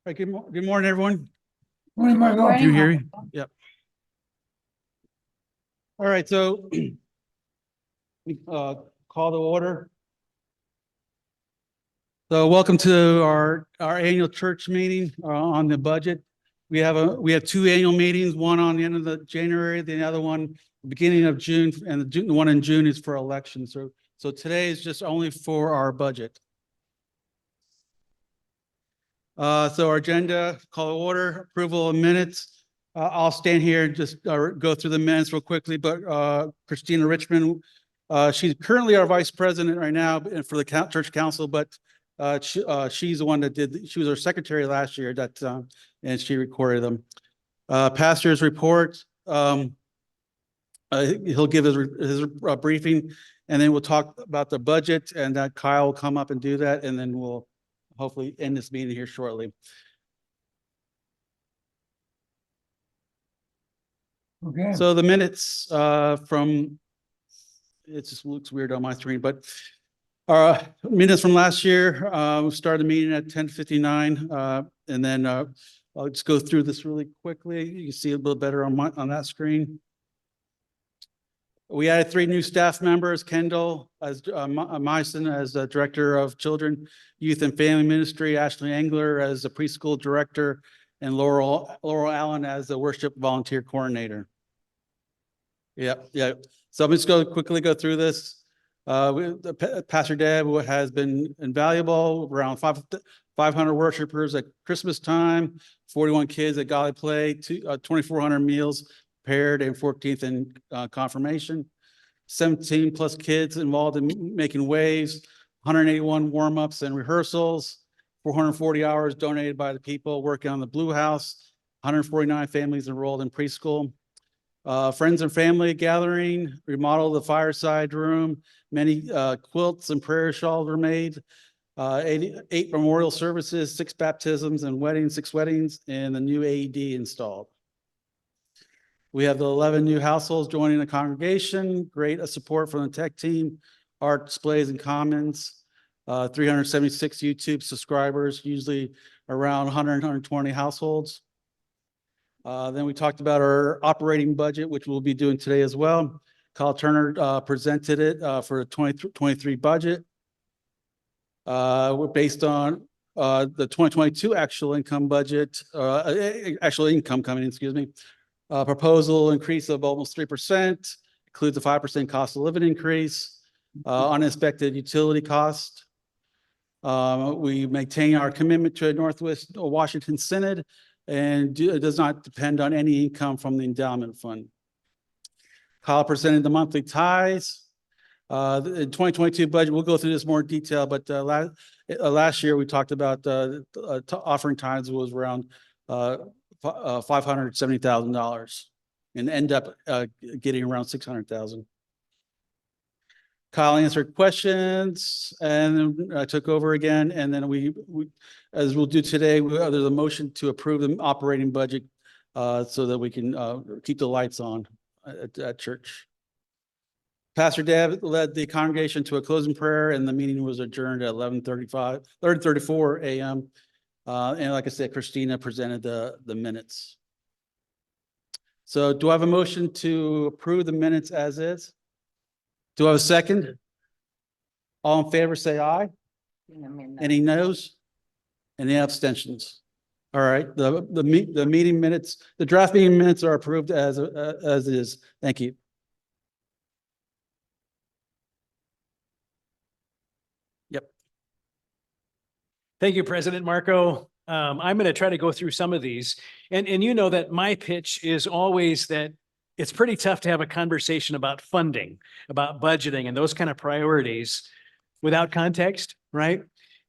Right, good morning, everyone. Morning, Marko. Can you hear me? Yep. All right, so we call to order. So welcome to our annual church meeting on the budget. We have two annual meetings, one on the end of the January, the other one beginning of June, and the one in June is for elections. So today is just only for our budget. So our agenda, call to order, approval of minutes. I'll stand here and just go through the minutes real quickly, but Christina Richmond, she's currently our vice president right now for the church council, but she's the one that she was our secretary last year and she recorded them. Pastor's report, he'll give his briefing, and then we'll talk about the budget, and Kyle will come up and do that, and then we'll hopefully end this meeting here shortly. Okay. So the minutes from, it just looks weird on my screen, but our minutes from last year, we started the meeting at 10:59, and then I'll just go through this really quickly. You can see a little better on that screen. We added 3 new staff members: Kendall as Myson as the Director of Children, Youth and Family Ministry, Ashley Engler as the Preschool Director, and Laurel Allen as the Worship Volunteer Coordinator. Yeah. So I'm just going to quickly go through this. Pastor Deb has been invaluable. Around 500 worshipers at Christmas time, 41 kids at Golly Play, 2,400 meals prepared, and 14th in confirmation. 17 plus kids involved in making waves, 181 warm-ups and rehearsals, 440 hours donated by the people working on the Blue House, 149 families enrolled in preschool. Friends and family gathering, remodeled the fireside room, many quilts and prayer shawls were made, 8 memorial services, 6 baptisms and weddings, 6 weddings, and the new AED installed. We have the 11 new households joining the congregation, great support from the tech team, art displays and comments, 376 YouTube subscribers, usually around 120 households. Then we talked about our operating budget, which we'll be doing today as well. Kyle Turner presented it for the 2023 budget. We're based on the 2022 actual income budget, actual income coming in, excuse me. Proposal increase of almost 3%, includes a 5% cost of living increase, unexpected utility cost. We maintain our commitment to a Northwest Washington Synod, and it does not depend on any income from the endowment fund. Kyle presented the monthly tithes. The 2022 budget, we'll go through this more in detail, but last year we talked about offering tithes was around $570,000 and end up getting around $600,000. Kyle answered questions and I took over again. And then we as we'll do today, there's a motion to approve the operating budget so that we can keep the lights on at church. Pastor Deb led the congregation to a closing prayer, and the meeting was adjourned at 11:34 a.m. And like I said, Christina presented the minutes. So do I have a motion to approve the minutes as is? Do I have a second? All in favor, say aye. Any noes? Any abstentions? All right, the meeting minutes, the draft meeting minutes are approved as is. Thank you. Yep. Thank you, President Marko. I'm going to try to go through some of these. And you know that my pitch is always that it's pretty tough to have a conversation about funding, about budgeting and those kind of priorities without context, right?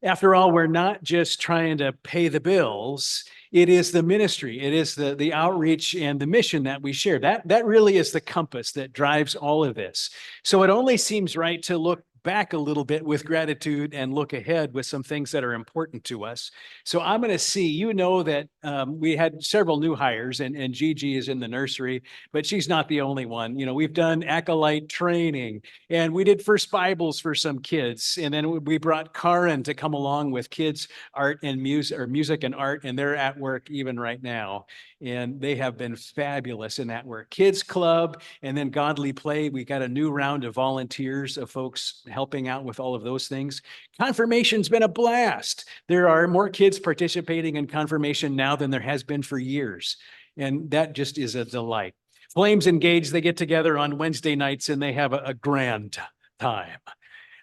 After all, we're not just trying to pay the bills. It is the ministry. It is the outreach and the mission that we share. That really is the compass that drives all of this. So it only seems right to look back a little bit with gratitude and look ahead with some things that are important to us. So I'm going to see, you know, that we had several new hires, and Gigi is in the nursery, but she's not the only one. You know, we've done acolyte training, and we did first Bibles for some kids. And then we brought Karen to come along with kids art and music, or music and art, and they're at work even right now. And they have been fabulous in that work. Kids Club, and then Godly Play. We got a new round of volunteers, of folks helping out with all of those things. Confirmation's been a blast. There are more kids participating in confirmation now than there has been for years. And that just is a delight. Flames Engage, they get together on Wednesday nights and they have a grand time.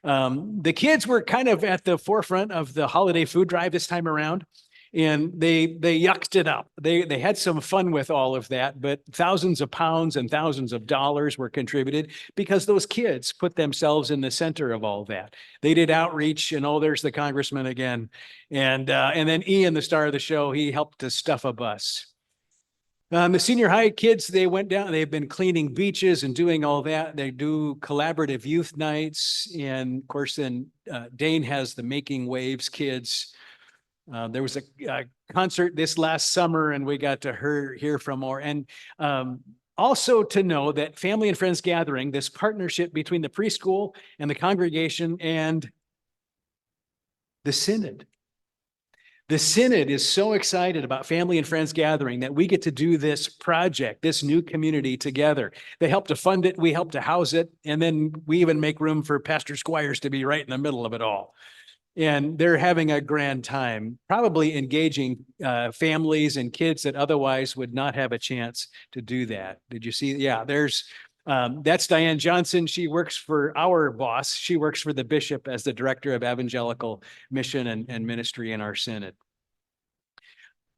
The kids were kind of at the forefront of the holiday food drive this time around, and they yucked it up. They had some fun with all of that, but thousands of pounds and thousands of dollars were contributed because those kids put themselves in the center of all that. They did outreach, and oh, there's the congressman again. And then Ian, the star of the show, he helped to stuff a bus. The senior high kids, they went down, they've been cleaning beaches and doing all that. They do collaborative youth nights. And of course, then Dane has the Making Waves kids. There was a concert this last summer, and we got to hear from more. And also to know that Family and Friends Gathering, this partnership between the preschool and the congregation and the Synod. The Synod is so excited about Family and Friends Gathering that we get to do this project, this new community together. They help to fund it, we help to house it, and then we even make room for Pastor Squires to be right in the middle of it all. And they're having a grand time, probably engaging families and kids that otherwise would not have a chance to do that. Did you see? Yeah, that's Diane Johnson. She works for our boss. She works for the bishop as the director of evangelical mission and ministry in our synod.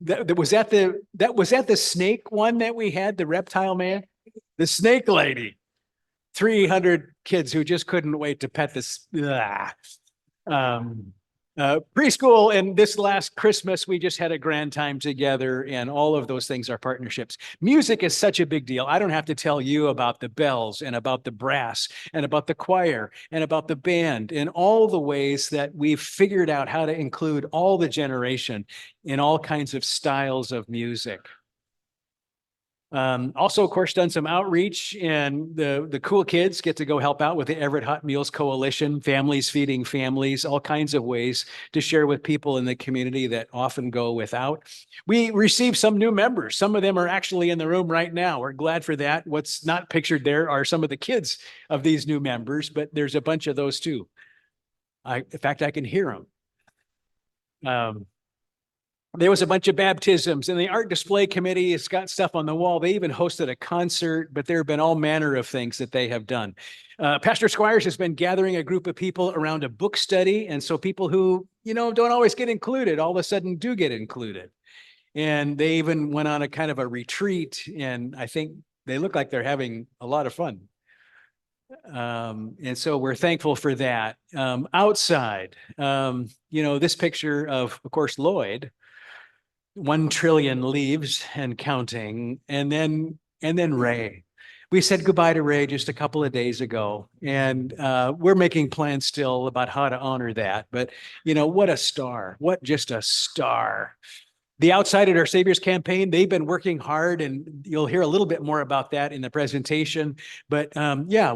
Was that the snake one that we had, the reptile man? The snake lady. 300 kids who just couldn't wait to pet this. Preschool, and this last Christmas, we just had a grand time together, and all of those things are partnerships. Music is such a big deal. I don't have to tell you about the bells and about the brass and about the choir and about the band and all the ways that we've figured out how to include all the generation in all kinds of styles of music. Also, of course, done some outreach, and the cool kids get to go help out with the Everett Hot Meals Coalition, families feeding families, all kinds of ways to share with people in the community that often go without. We received some new members. Some of them are actually in the room right now. We're glad for that. What's not pictured there are some of the kids of these new members, but there's a bunch of those too. In fact, I can hear them. There was a bunch of baptisms, and the art display committee has got stuff on the wall. They even hosted a concert, but there have been all manner of things that they have done. Pastor Squires has been gathering a group of people around a book study. And so people who, don't always get included, all of a sudden do get included. And they even went on a kind of a retreat, and I think they look like they're having a lot of fun. And so we're thankful for that. Outside, this picture of course, Lloyd, 1 trillion leaves and counting. And then Ray. We said goodbye to Ray just a couple of days ago, and we're making plans still about how to honor that. But what a star, just a star. The Outside at Our Savior's campaign, they've been working hard, and you'll hear a little bit more about that in the presentation. But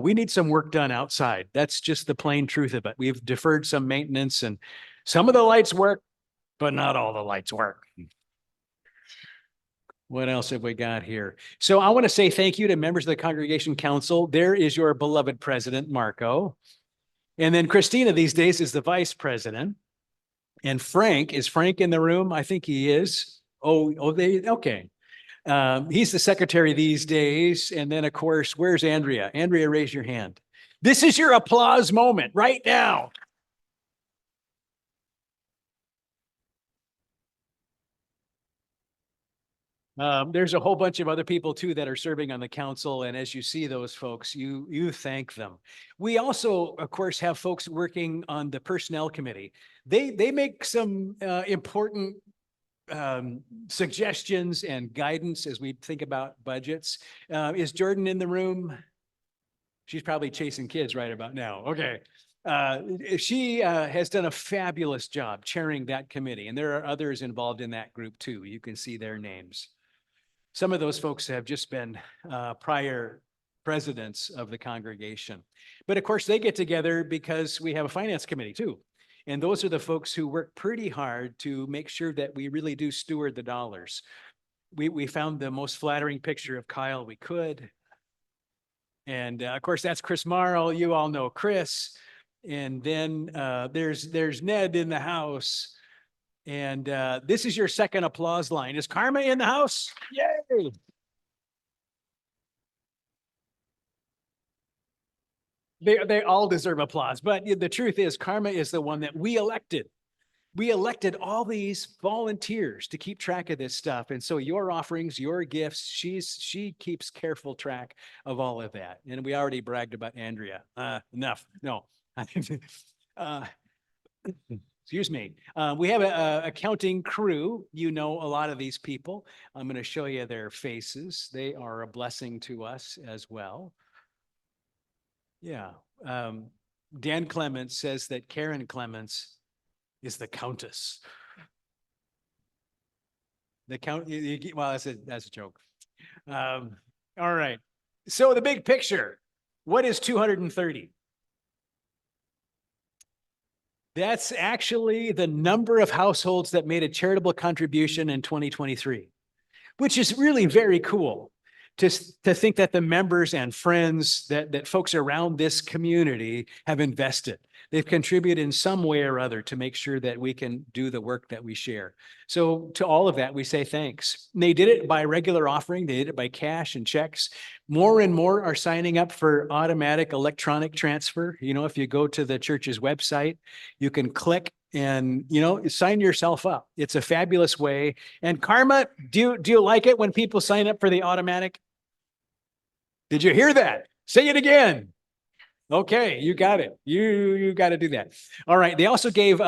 we need some work done outside. That's just the plain truth of it. We've deferred some maintenance, and some of the lights work, but not all the lights work. What else have we got here? So I want to say thank you to members of the Congregation Council. There is your beloved president, Marko. And then Christina these days is the vice president. And Frank, is Frank in the room? I think he is. Okay. He's the secretary these days. And then, of course, where's Andrea? Andrea, raise your hand. This is your applause moment right now. There's a whole bunch of other people too that are serving on the council. And as you see those folks, you thank them. We also, of course, have folks working on the personnel committee. They make some important suggestions and guidance as we think about budgets. Is Jordan in the room? She's probably chasing kids right about now. Okay. She has done a fabulous job chairing that committee, and there are others involved in that group too. You can see their names. Some of those folks have just been prior presidents of the congregation. But of course, they get together because we have a finance committee too. And those are the folks who work pretty hard to make sure that we really do steward the dollars. We found the most flattering picture of Kyle we could. And of course, that's Chris Marl. You all know Chris. And then there's Ned in the house. And this is your second applause line. Is Karma in the house? Yay! They all deserve applause. But the truth is, Karma is the one that we elected. We elected all these volunteers to keep track of this stuff. And so your offerings, your gifts, she keeps careful track of all of that. And we already bragged about Andrea. Enough. No. Excuse me. We have a accounting crew. You know a lot of these people. I'm going to show you their faces. They are a blessing to us as well. Yeah. Dan Clements says that Karen Clements is the Countess. The Count, well, that's a joke. All right. So the big picture, what is 230? That's actually the number of households that made a charitable contribution in 2023, which is really very cool to think that the members and friends, that folks around this community have invested. They've contributed in some way or other to make sure that we can do the work that we share. So to all of that, we say thanks. And they did it by regular offering. They did it by cash and checks. More and more are signing up for automatic electronic transfer. You know, if you go to the church's website, you can click and, you know, sign yourself up. It's a fabulous way. And Karma, do you like it when people sign up for the automatic? Did you hear that? Say it again. Okay, you got it. You got to do that. All right. They also gave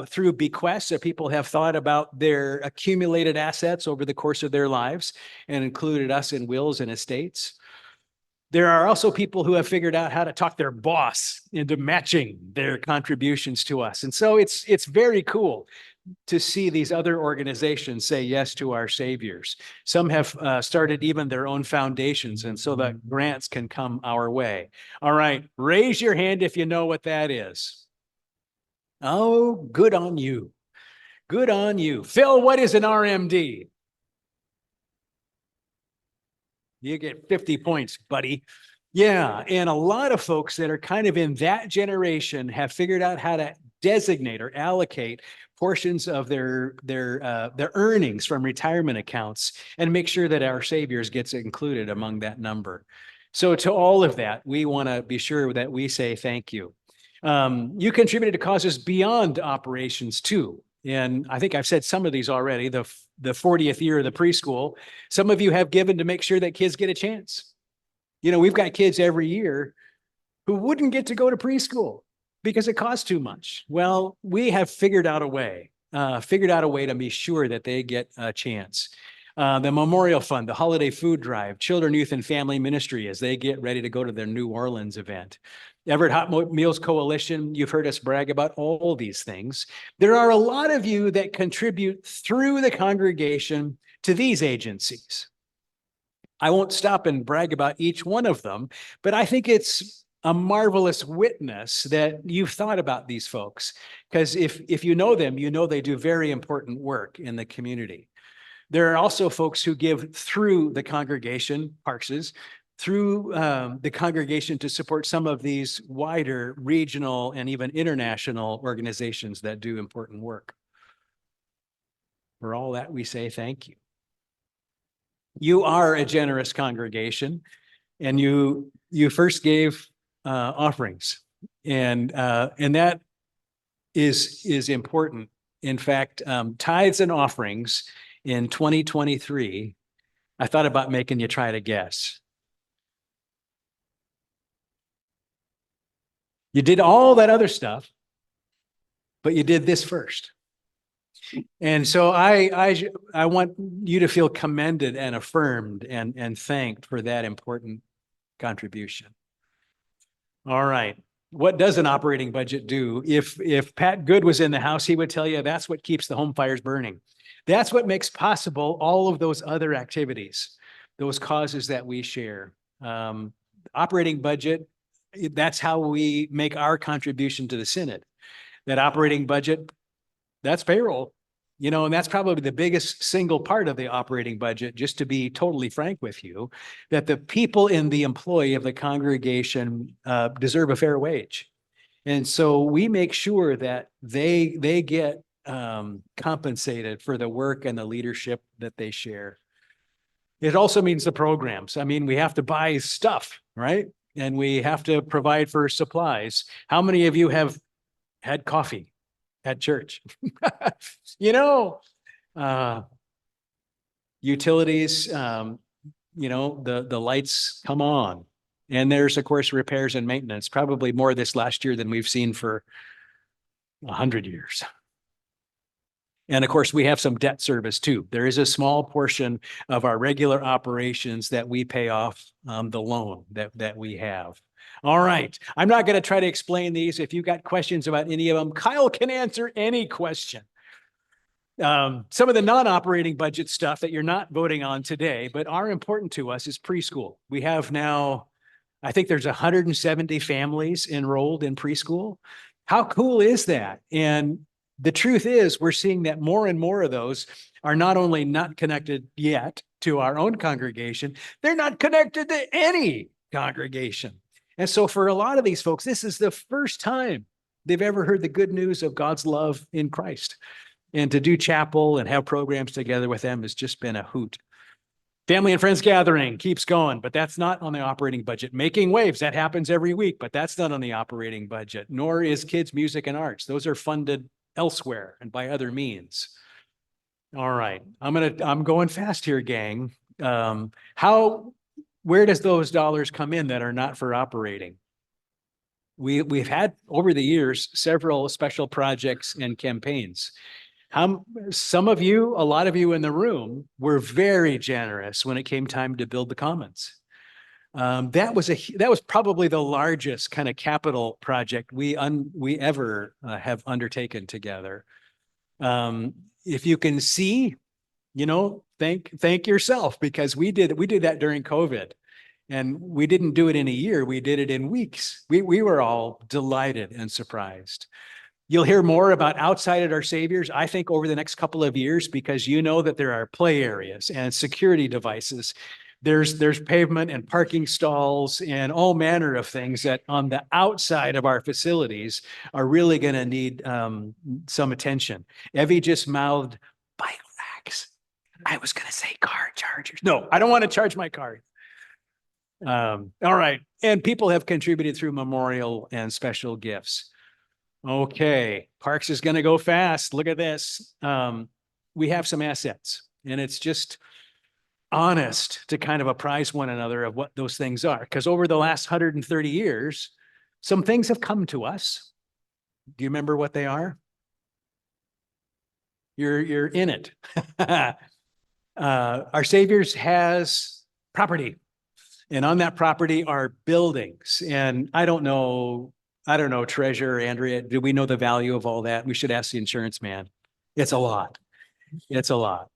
through bequests that people have thought about their accumulated assets over the course of their lives and included us in wills and estates. There are also people who have figured out how to talk their boss into matching their contributions to us. And so it's very cool to see these other organizations say yes to our saviors. Some have started even their own foundations, and so the grants can come our way. All right, raise your hand if you know what that is. Oh, good on you. Good on you. Phil, what is an RMD? You get 50 points, buddy. Yeah, and a lot of folks that are kind of in that generation have figured out how to designate or allocate portions of their earnings from retirement accounts and make sure that our saviors gets included among that number. So to all of that, we want to be sure that we say thank you. You contributed to causes beyond operations too. And I think I've said some of these already, the 40th year of the preschool. Some of you have given to make sure that kids get a chance. You know, we've got kids every year who wouldn't get to go to preschool because it costs too much. Well, we have figured out a way to be sure that they get a chance. The Memorial Fund, the Holiday Food Drive, Children, Youth, and Family Ministry as they get ready to go to their New Orleans event. Everett Hot Meals Coalition, you've heard us brag about all these things. There are a lot of you that contribute through the congregation to these agencies. I won't stop and brag about each one of them, but I think it's a marvelous witness that you've thought about these folks, because if you know them, you know they do very important work in the community. There are also folks who give through the congregation, Parkses, through the congregation to support some of these wider regional and even international organizations that do important work. For all that, we say thank you. You are a generous congregation, and you first gave offerings, and that is important. In fact, tithes and offerings in 2023, I thought about making you try to guess. You did all that other stuff, but you did this first. And so I want you to feel commended and affirmed and thanked for that important contribution. All right. what does an operating budget do? If Pat Good was in the house, he would tell you that's what keeps the home fires burning. That's what makes possible all of those other activities, those causes that we share. Operating budget, that's how we make our contribution to the Synod. That operating budget, that's payroll, and that's probably the biggest single part of the operating budget, just to be totally frank with you, that the people in the employee of the congregation deserve a fair wage. And so we make sure that they get compensated for the work and the leadership that they share. It also means the programs. I mean, we have to buy stuff, right? And we have to provide for supplies. How many of you have had coffee at church? Utilities, the lights come on. And there's, of course, repairs and maintenance, probably more this last year than we've seen for 100 years. And of course, we have some debt service too. There is a small portion of our regular operations that we pay off the loan that we have. All right. I'm not going to try to explain these. If you've got questions about any of them, Kyle can answer any question. Some of the non-operating budget stuff that you're not voting on today, but are important to us, is preschool. We have now, I think there's 170 families enrolled in preschool. How cool is that? And the truth is, we're seeing that more and more of those are not only not connected yet to our own congregation, they're not connected to any congregation. And so for a lot of these folks, this is the first time they've ever heard the good news of God's love in Christ. And to do chapel and have programs together with them has just been a hoot. Family and friends gathering keeps going, but that's not on the operating budget. Making waves, that happens every week, but that's not on the operating budget, nor is kids, music, and arts. Those are funded elsewhere and by other means. All right, I'm going fast here, gang. Where does those dollars come in that are not for operating? We've had over the years several special projects and campaigns. Some of you, a lot of you in the room, were very generous when it came time to build the Commons. That was probably the largest kind of capital project we ever have undertaken together. If you can see, thank yourself, because we did that during COVID, and we didn't do it in a year. We did it in weeks. We were all delighted and surprised. You'll hear more about Outside at Our Saviors, I think, over the next couple of years, because you know that there are play areas and security devices. There's pavement and parking stalls and all manner of things that on the outside of our facilities are really going to need some attention. Evie just mouthed bike racks. I was going to say car chargers. No, I don't want to charge my car. All right. And people have contributed through memorial and special gifts. Okay. Parks is going to go fast. Look at this. We have some assets, and it's just honest to kind of apprise one another of what those things are. Because over the last 130 years, some things have come to us. Do you remember what they are? You're in it. Our Saviors has property. And on that property are buildings. And I don't know, Treasurer Andrea, do we know the value of all that? We should ask the insurance man. It's a lot. It's a lot.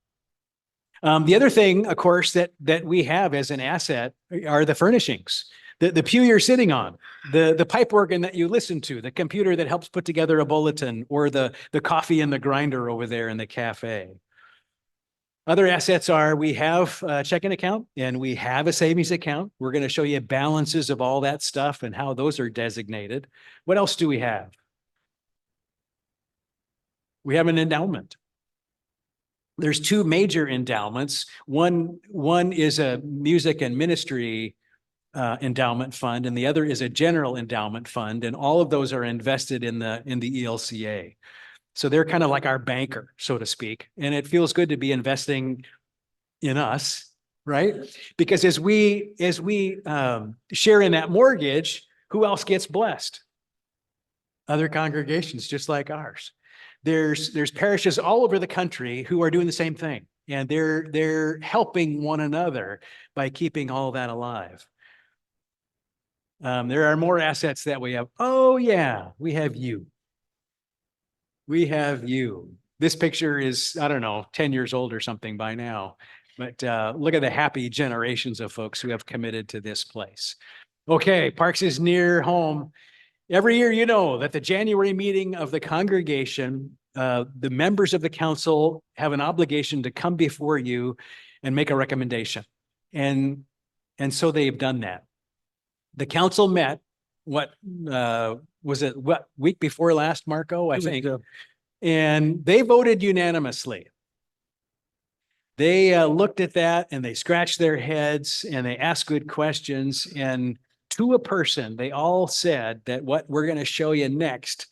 The other thing, of course, that we have as an asset are the furnishings. The pew you're sitting on, the pipe organ that you listen to, the computer that helps put together a bulletin, or the coffee in the grinder over there in the cafe. Other assets are, we have a checking account and we have a savings account. We're going to show you balances of all that stuff and how those are designated. What else do we have? We have an endowment. There's two major endowments. One is a music and ministry endowment fund, and the other is a general endowment fund. And all of those are invested in the ELCA. So they're kind of like our banker, so to speak. And it feels good to be investing in us, right? Because as we share in that mortgage, who else gets blessed? Other congregations just like ours. There's parishes all over the country who are doing the same thing. And they're helping one another by keeping all that alive. There are more assets that we have. Oh yeah, we have you. We have you. This picture is, I don't know, 10 years old or something by now. But look at the happy generations of folks who have committed to this place. Okay, Parks is near home. Every year, you know that the January meeting of the congregation, the members of the council have an obligation to come before you and make a recommendation. And so they've done that. The council met, what was it, what, week before last, Marco, I think. And they voted unanimously. They looked at that and they scratched their heads and they asked good questions. And to a person, they all said that what we're going to show you next,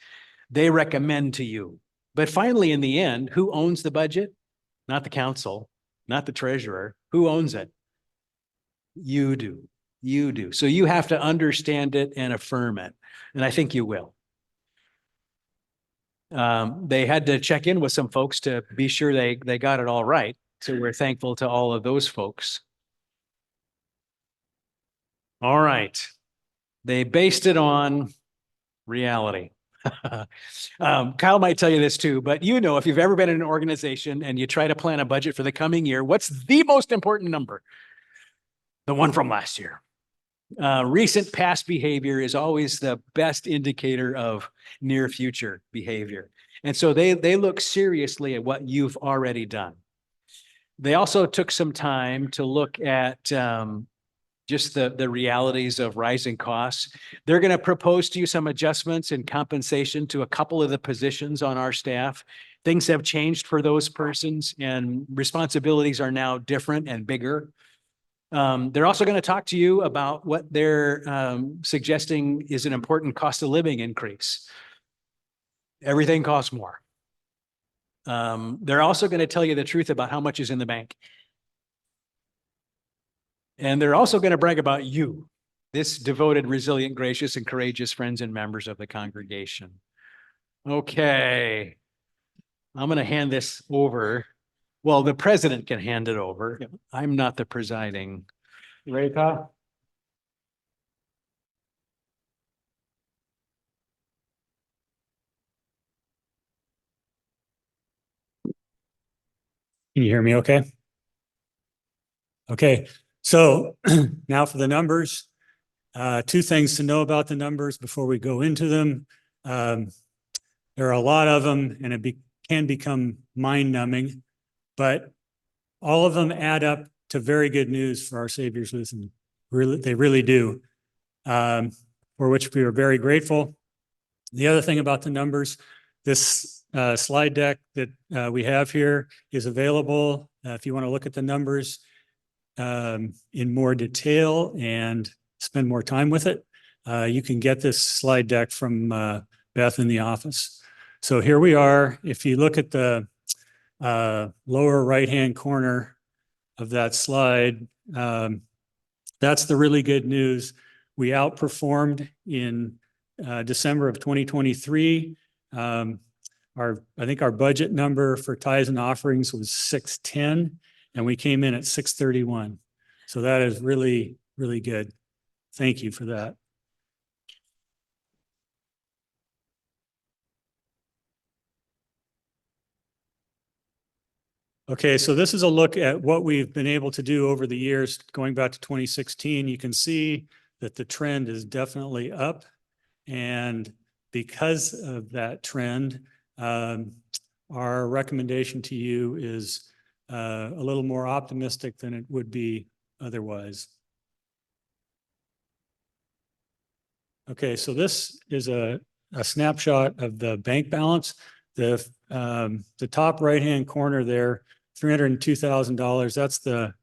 they recommend to you. But finally, in the end, who owns the budget? Not the council, not the treasurer. Who owns it? You do. You do. So you have to understand it and affirm it. And I think you will. They had to check in with some folks to be sure they got it all right. So we're thankful to all of those folks. All right. They based it on reality. Kyle might tell you this too, but you know, if you've ever been in an organization and you try to plan a budget for the coming year, what's the most important number? The one from last year. Recent past behavior is always the best indicator of near future behavior. And so they look seriously at what you've already done. They also took some time to look at just the realities of rising costs. They're going to propose to you some adjustments in compensation to a couple of the positions on our staff. Things have changed for those persons and responsibilities are now different and bigger. They're also going to talk to you about what they're suggesting is an important cost of living increase. Everything costs more. They're also going to tell you the truth about how much is in the bank. And they're also going to brag about you, this devoted, resilient, gracious, and courageous friends and members of the congregation. Okay. I'm going to hand this over. Well, the president can hand it over. Yep. I'm not the presiding. You ready, Kyle? Can you hear me okay? Okay, so now for the numbers. Two things to know about the numbers before we go into them. There are a lot of them and it can become mind-numbing, but all of them add up to very good news for our Savior's Lutheran. They really do, for which we are very grateful. The other thing about the numbers, this slide deck that we have here is available if you want to look at the numbers in more detail and spend more time with it. You can get this slide deck from Beth in the office. So here we are. If you look at the lower right-hand corner of that slide, that's the really good news. We outperformed in December of 2023. I think our budget number for tithes and offerings was 610, and we came in at 631. So that is really, really good. Thank you for that. Okay, so this is a look at what we've been able to do over the years, going back to 2016. You can see that the trend is definitely up. And because of that trend, our recommendation to you is a little more optimistic than it would be otherwise. Okay, so this is a snapshot of the bank balance. The top right-hand corner there, $302,000. That's the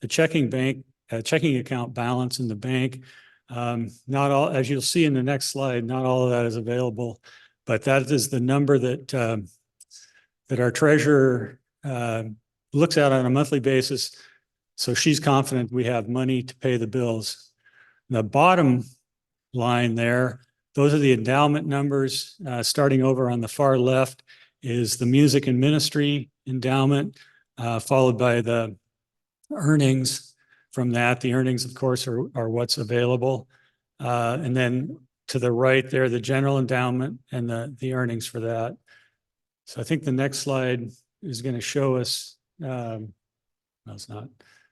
checking account balance in the bank. Not all, as you'll see in the next slide, not all of that is available, but that is the number that that our treasurer looks at on a monthly basis. So she's confident we have money to pay the bills. The bottom line there, those are the endowment numbers. Starting over on the far left is the music and ministry endowment, followed by the earnings from that. The earnings, of course, are what's available. And then to the right there, the general endowment and the earnings for that. So I think the next slide is going to show us, no, it's not.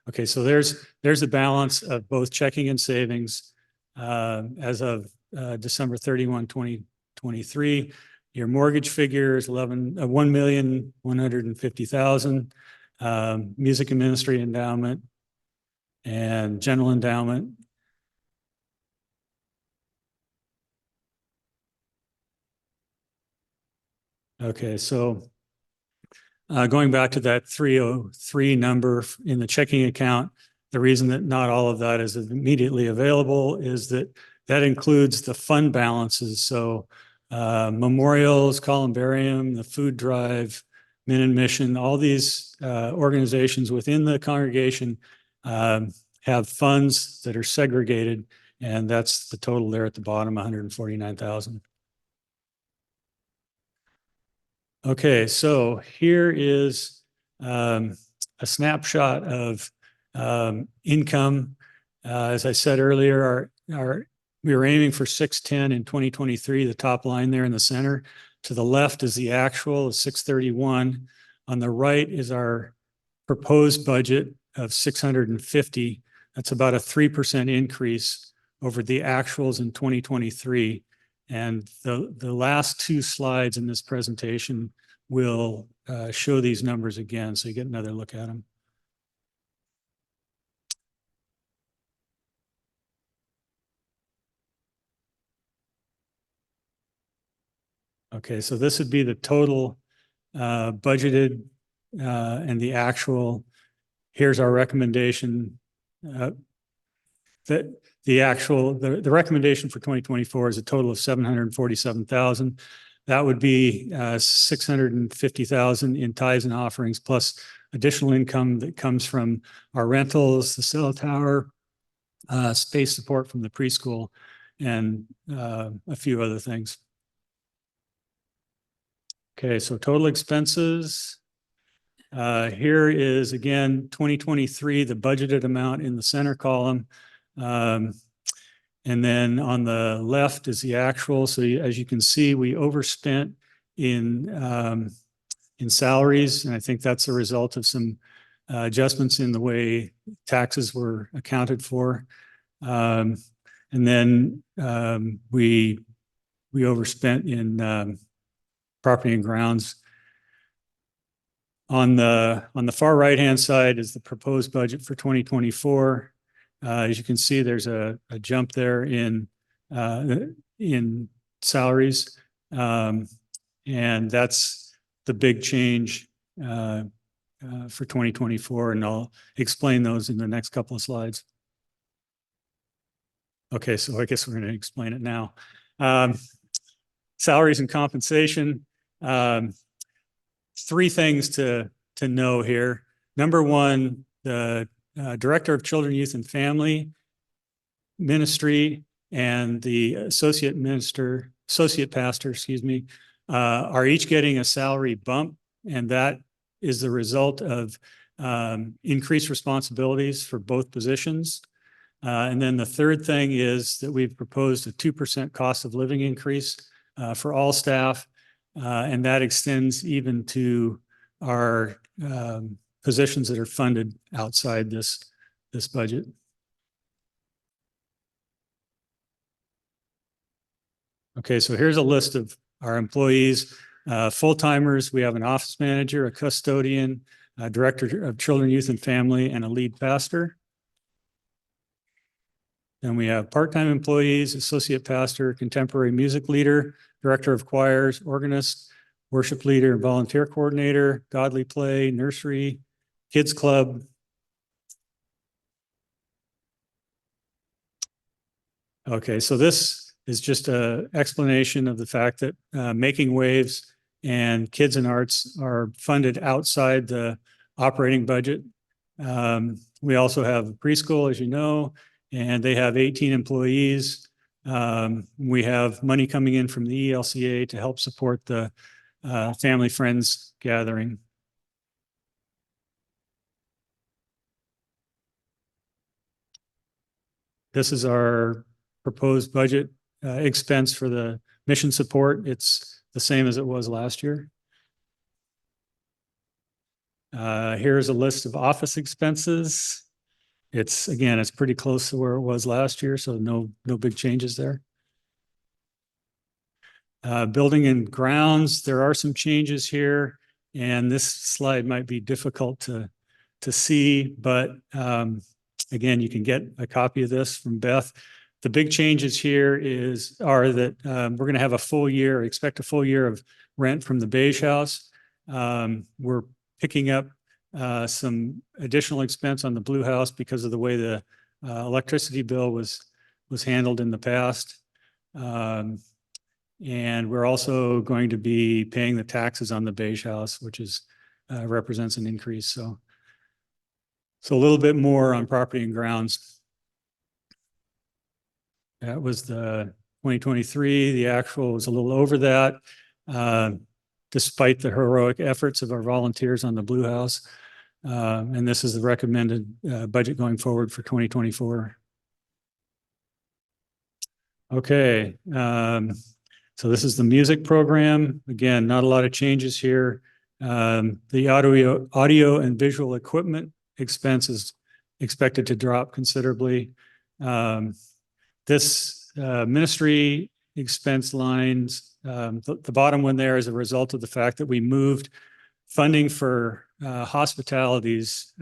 Okay, so there's the balance of both checking and savings as of December 31, 2023. Your mortgage figure is 1,150,000. Music and ministry endowment and general endowment. Okay, so going back to that 303 number in the checking account, the reason that not all of that is immediately available is that that includes the fund balances. So memorials, columbarium, the food drive, Min and Mission, all these organizations within the congregation have funds that are segregated, and that's the total there at the bottom, 149,000. Okay, so here is a snapshot of income. As I said earlier, we were aiming for 610 in 2023, the top line there in the center. To the left is the actual of 631. On the right is our proposed budget of 650. That's about a 3% increase over the actuals in 2023. And the last two slides in this presentation will show these numbers again, so you get another look at them. Okay, so this would be the total budgeted and the actual. Here's our recommendation. That the recommendation for 2024 is a total of 747,000. That would be 650,000 in tithes and offerings, plus additional income that comes from our rentals, the cell tower, space support from the preschool, and a few other things. Okay, so total expenses. Here is again 2023, the budgeted amount in the center column. And then on the left is the actual. So as you can see, we overspent in salaries, and I think that's a result of some adjustments in the way taxes were accounted for. And then we overspent in property and grounds. On the far right-hand side is the proposed budget for 2024. As you can see, there's a jump there in salaries, and that's the big change for 2024, and I'll explain those in the next couple of slides. Okay, so I guess we're going to explain it now. Salaries and compensation. Three things to know here. Number one, the Director of Children, Youth, and Family Ministry and the Associate Pastor, are each getting a salary bump, and that is the result of increased responsibilities for both positions. And then the third thing is that we've proposed a 2% cost of living increase for all staff, and that extends even to our positions that are funded outside this budget. Okay, so here's a list of our employees. Full-timers, we have an office manager, a custodian, a Director of Children, Youth, and Family, and a lead pastor. Then we have part-time employees, associate pastor, contemporary music leader, director of choirs, organist, worship leader, volunteer coordinator, godly play, nursery, kids club. Okay, so this is just an explanation of the fact that Making Waves and Kids and Arts are funded outside the operating budget. We also have a preschool, as you know, and they have 18 employees. We have money coming in from the ELCA to help support the Family Friends gathering. This is our proposed budget expense for the mission support. It's the same as it was last year. Here's a list of office expenses. It's pretty close to where it was last year, so no big changes there. Building and grounds, there are some changes here, and this slide might be difficult to see, but again, you can get a copy of this from Beth. The big changes here are that we're going to have expect a full year of rent from the beige house. We're picking up some additional expense on the blue house because of the way the electricity bill was handled in the past. And we're also going to be paying the taxes on the beige house, which represents an increase. So a little bit more on property and grounds. That was the 2023. The actual was a little over that, despite the heroic efforts of our volunteers on the blue house. And this is the recommended budget going forward for 2024. Okay. So this is the music program. Again, not a lot of changes here. The audio and visual equipment expense is expected to drop considerably. This ministry expense lines, the bottom one there is a result of the fact that we moved funding for hospitalities,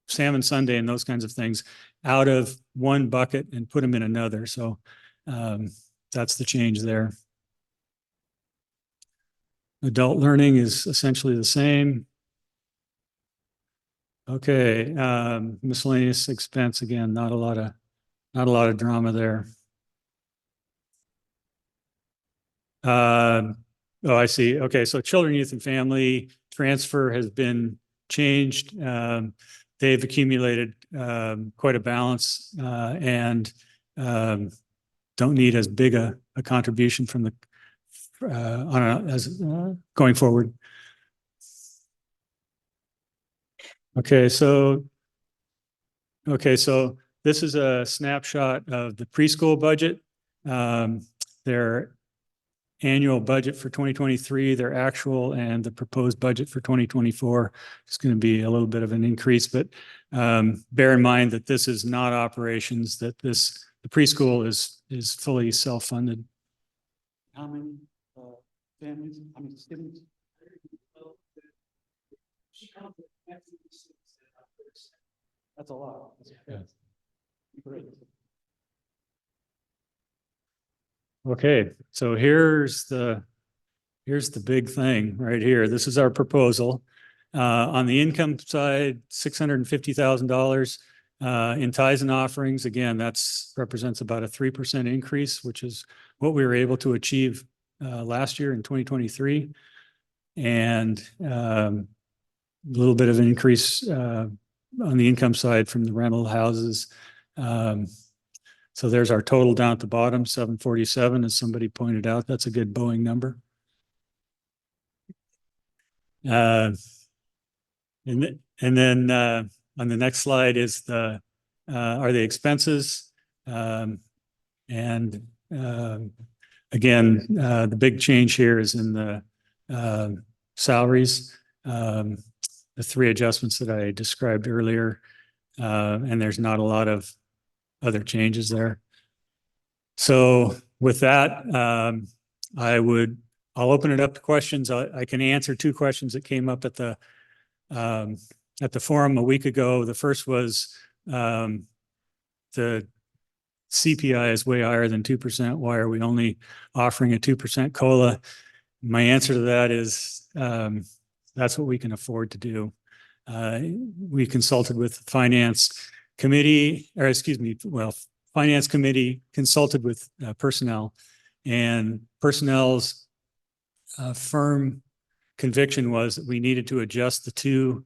Salmon Sunday and those kinds of things out of one bucket and put them in another. So that's the change there. Adult learning is essentially the same. Okay, miscellaneous expense, again, not a lot of drama there. Oh, I see. Okay, so children, youth, and family transfer has been changed. They've accumulated quite a balance and don't need as big a contribution from the going forward. Okay, so this is a snapshot of the preschool budget. Their annual budget for 2023, their actual, and the proposed budget for 2024 is going to be a little bit of an increase, but bear in mind that this is not operations, that the preschool is fully self-funded. How many families, how many students? That's a lot. Yeah. Great. Okay, so here's the big thing right here. This is our proposal. On the income side, $650,000 in tithes and offerings. Again, represents about a 3% increase, which is what we were able to achieve last year in 2023. And a little bit of an increase on the income side from the rental houses. So there's our total down at the bottom, 747, as somebody pointed out. That's a good Boeing number. And then on the next slide is are the expenses. And again, the big change here is in the salaries. The three adjustments that I described earlier, and there's not a lot of other changes there. So with that, I'll open it up to questions. I can answer two questions that came up at the forum a week ago. The first was the CPI is way higher than 2%. Why are we only offering a 2% COLA? My answer to that is that's what we can afford to do. We consulted with the finance committee, finance committee consulted with personnel, and personnel's firm conviction was that we needed to adjust the two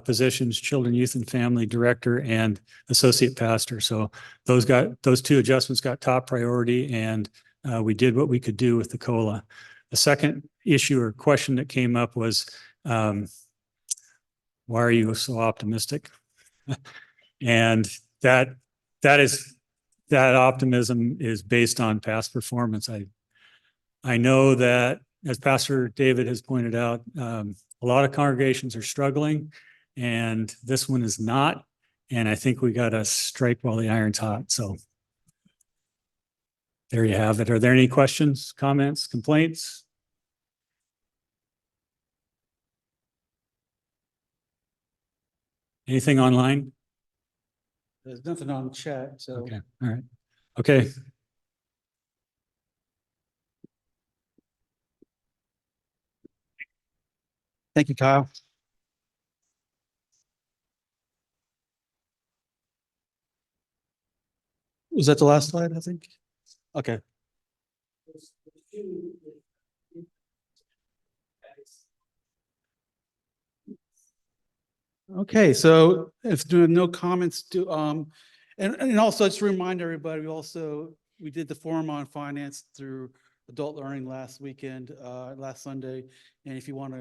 positions, children, youth, and family director and associate pastor. So those two adjustments got top priority, and we did what we could do with the COLA. The second issue or question that came up was, why are you so optimistic? And that is that optimism is based on past performance. I know that, as Pastor David has pointed out, a lot of congregations are struggling, and this one is not. And I think we got to strike while the iron's hot. So there you have it. Are there any questions, comments, complaints? Anything online? There's nothing on chat, so. Okay, all right. Okay. Thank you, Kyle. Was that the last slide, I think? Okay. Okay, so if there are no comments to, and also just to remind everybody, we did the forum on finance through adult learning last weekend, last Sunday. And if you want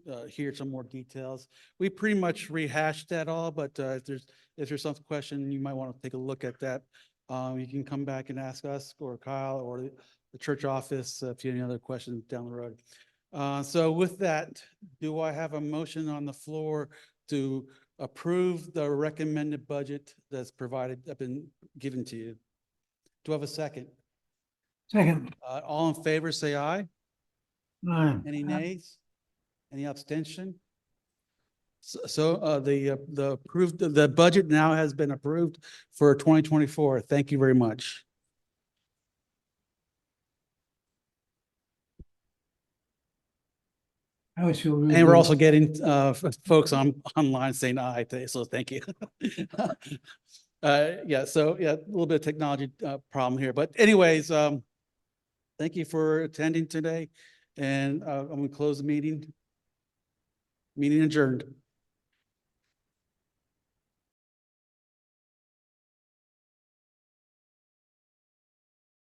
to hear some more details, we pretty much rehashed that all, but if there's some question, you might want to take a look at that. You can come back and ask us or Kyle or the church office if you have any other questions down the road. So with that, do I have a motion on the floor to approve the recommended budget that's been given to you? Do I have a second? Second. All in favor, say aye. Aye. Any nays? Any abstention? So the budget now has been approved for 2024. Thank you very much. I always feel really. And we're good. also getting folks online saying aye today, so thank you. Yeah, so yeah, a little bit of technology problem here, but anyways, thank you for attending today, and I'm gonna close the meeting. Meeting adjourned.